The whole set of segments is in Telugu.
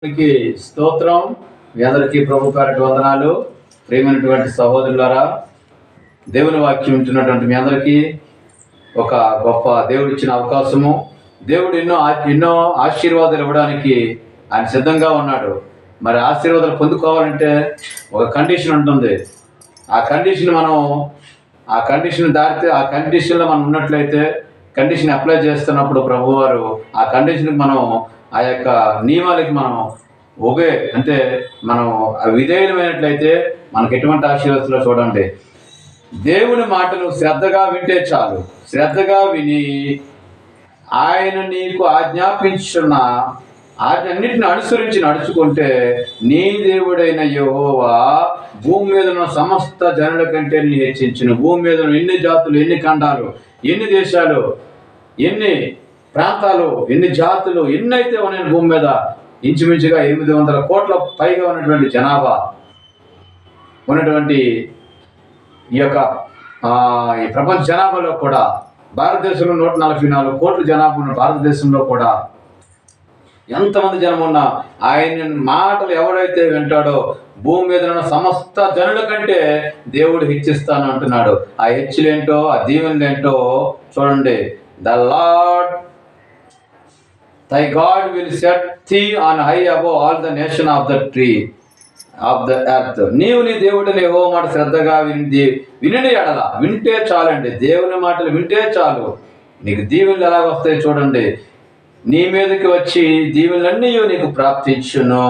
దేవునికి స్తోత్రం. మీ అందరికీ ప్రభు పేరటి వందనాలు. ప్రియమైనటువంటి సహోదరులారా, దేవుని వాక్యం వింటున్నటువంటి మీ అందరికీ ఒక గొప్ప దేవుడు ఇచ్చిన అవకాశము. దేవుడు ఎన్నో ఆశీర్వాదాలు ఇవ్వడానికి ఆయన సిద్ధంగా ఉన్నాడు. మరి ఆశీర్వాదాలు పొందుకోవాలంటే ఒక కండిషన్ ఉంటుంది. ఆ కండిషన్ దాటితే ఆ కండిషన్లో మనం ఉన్నట్లయితే, కండిషన్ అప్లై చేస్తున్నప్పుడు ప్రభువారు ఆ కండిషన్కి మనం ఆ యొక్క నియమాలకి మనం అంటే మనం విధేయులమైనట్లయితే మనకు ఎటువంటి ఆశీర్వాదాలు చూడండి. దేవుని మాటలు శ్రద్ధగా వింటే చాలు. శ్రద్ధగా విని ఆయన నీకు ఆజ్ఞాపించున్న ఆజ్ఞన్నిటిని అనుసరించి నడుచుకుంటే నీ దేవుడైన యెహోవా భూమి మీద ఉన్న సమస్త జనుల కంటే నీ హెచ్చించును. భూమి మీద ఎన్ని జాతులు, ఎన్ని ఖండాలు, ఎన్ని దేశాలు, ఎన్ని ప్రాంతాలు, ఎన్ని జాతులు, ఎన్నైతే ఉన్నాయి భూమి మీద, ఇంచుమించుగా 800 కోట్ల పైగా ఉన్నటువంటి జనాభా ఉన్నటువంటి ఈ యొక్క ఈ ప్రపంచ జనాభాలో కూడా, భారతదేశంలో 144 కోట్ల జనాభా ఉన్న భారతదేశంలో కూడా ఎంతమంది జనం ఉన్నా ఆయన మాటలు ఎవడైతే వింటాడో భూమి మీద ఉన్న సమస్త జనుల కంటే దేవుడు హెచ్చిస్తాను అంటున్నాడు. ఆ హెచ్చులేంటో, ఆ దీవెనలేంటో చూడండి. The lord thy God will set thee on high above all the nation of the earth. నీవు నీ దేవుడిని యెహోవా మాట శ్రద్ధగా విని ఎడల, వింటే చాలండి. దేవుని మాటలు వింటే చాలు. నీకు దీవెనలు ఎలాగ వస్తాయి చూడండి. నీ మీదకి వచ్చి దీవెనలన్నీ నీకు ప్రాప్తించును.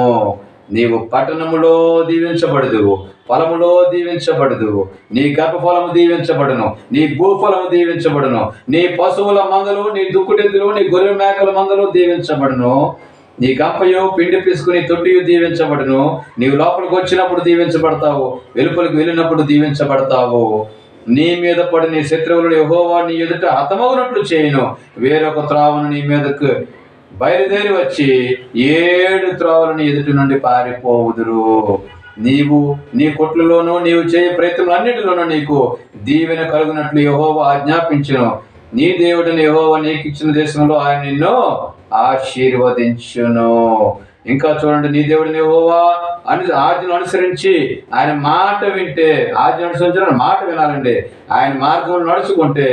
నీవు పట్టణములో దీవించబడదు, ఫలములో దీవించబడదు, నీ గర్భఫలము దీవించబడును, నీ భూఫలము దీవించబడును, నీ పశువుల మందలు, నీ దుక్కుటెద్దులు, నీ గొర్రె మేకల మందలు దీవించబడును, నీ గంపయు పిండి పిసుకుని తొట్టియు దీవించబడును. నీవు లోపలికి వచ్చినప్పుడు దీవించబడతావు, వెలుపలికి వెళ్ళినప్పుడు దీవించబడతావు. నీ మీద పడి నీ శత్రువులను యెహోవా నీ ఎదుట హతమగునట్లు చేయను. వేరొక త్రావును నీ మీదకు బయలుదేరి వచ్చి 7 త్రోవలను ఎదుటి నుండి పారిపోవుదురు. నీవు నీ కొట్లలోనూ నీవు చేయ ప్రయత్నములన్నిటిలోనూ నీకు దీవెన కలుగునట్లు యెహోవా ఆజ్ఞాపించును. నీ దేవుడిని యెహోవా నీకు ఇచ్చిన దేశంలో ఆయన నిన్ను ఆశీర్వదించును. ఇంకా చూడండి, నీ దేవుడిని యెహోవా ఆజ్ఞను అనుసరించి ఆయన మాట వింటే, ఆజ్ఞ అనుసరించిన మాట వినాలండి. ఆయన మార్గంలో నడుచుకుంటే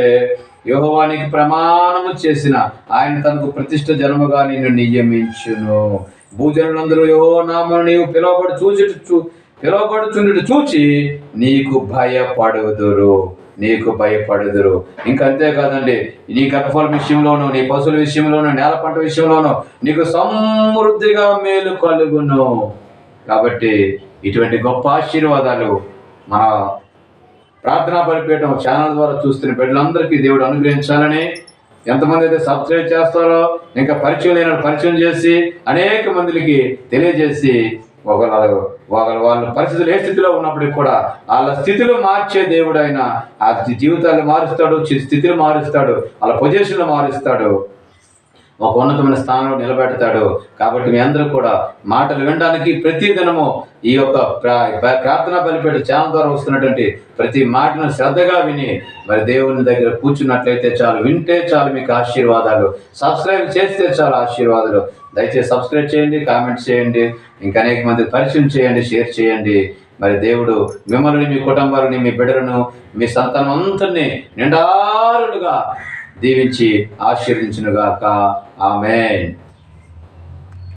యెహోవా నీకు ప్రమాణము చేసిన ఆయన తనకు ప్రతిష్ఠ జన్మగా నిన్ను నియమించును. భూజనులందరూ యెహోవా నామమున నీవు పిలువబడుచుండుట చూచి నీకు భయపడుదురు. ఇంకంతే కాదండి, నీ గర్భఫల విషయంలోను, నీ పశువుల విషయంలోను, నేల పంట విషయంలోను నీకు సమృద్ధిగా మేలు కలుగును. కాబట్టి ఇటువంటి గొప్ప ఆశీర్వాదాలు మన ప్రార్థనా బలిపీఠం ఛానల్ ద్వారా చూస్తున్న బిడ్డలందరికీ దేవుడు అనుగ్రహించాలని, ఎంతమంది అయితే సబ్స్క్రైబ్ చేస్తారో, ఇంకా పరిచయం లేని పరిచయం చేసి అనేక మందికి తెలియజేసి వాళ్ళ పరిస్థితులు ఏ స్థితిలో ఉన్నప్పటికీ కూడా వాళ్ళ స్థితిలో మార్చే దేవుడు ఆయన. ఆ జీవితాలు మారుస్తాడు, స్థితిని మారుస్తాడు, వాళ్ళ పొజిషన్లు మారుస్తాడు, ఒక ఉన్నతమైన స్థానంలో నిలబెడతాడు. కాబట్టి మీ అందరూ కూడా మాటలు వినడానికి ప్రతి దినము ఈ యొక్క ప్రార్థనా బలిపీఠ ఛానల్ ద్వారా వస్తున్నటువంటి ప్రతి మాటను శ్రద్ధగా విని మరి దేవుని దగ్గర కూర్చున్నట్లయితే చాలు, వింటే చాలు మీకు ఆశీర్వాదాలు. సబ్స్క్రైబ్ చేస్తే చాలు ఆశీర్వాదాలు. దయచేసి సబ్స్క్రైబ్ చేయండి, కామెంట్ చేయండి, ఇంకా అనేక మంది పరిచయం చేయండి, షేర్ చేయండి. మరి దేవుడు మిమ్మల్ని, మీ కుటుంబాలని, మీ బిడ్డలను, మీ సంతానం అంతరినీ నిండారులుగా దీవించి ఆశీర్వదించునుగాక. ఆమేన్.